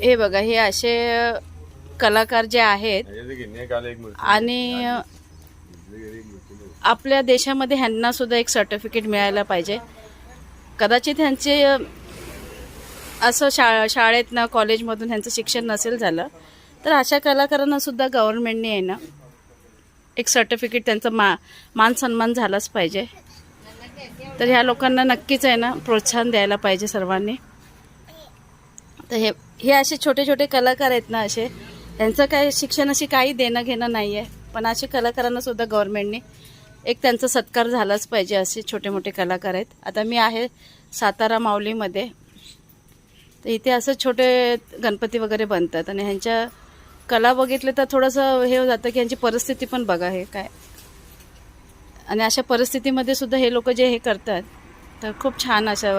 हे बघा, हे असे कलाकार जे आहेत आणि आपल्या देशामध्ये ह्यांना सुद्धा एक सर्टिफिकेट मिळायला पाहिजे. कदाचित ह्यांचे असं शाळेतनं कॉलेजमधून ह्यांचं शिक्षण नसेल झालं, तर अशा कलाकारांना सुद्धा गव्हर्नमेंटने आहे ना एक सर्टिफिकेट, त्यांचा मान सन्मान झालाच पाहिजे. तर ह्या लोकांना नक्कीच आहे ना प्रोत्साहन द्यायला पाहिजे सर्वांनी. तर हे असे छोटे छोटे कलाकार आहेत ना, असे त्यांचं काय शिक्षणाशी काही देणं घेणं नाही आहे, पण असे कलाकारांना सुद्धा गव्हर्नमेंटने एक त्यांचा सत्कार झालाच पाहिजे. असे छोटे मोठे कलाकार आहेत. आता मी आहे सातारा माऊलीमध्ये, तर इथे असं छोटे गणपती वगैरे बनतात आणि ह्यांच्या कला बघितले तर थोडंसं हे जातं की ह्यांची परिस्थिती पण बघा हे काय. आणि अशा परिस्थितीमध्ये सुद्धा हे लोक जे हे करतात तर खूप छान अशा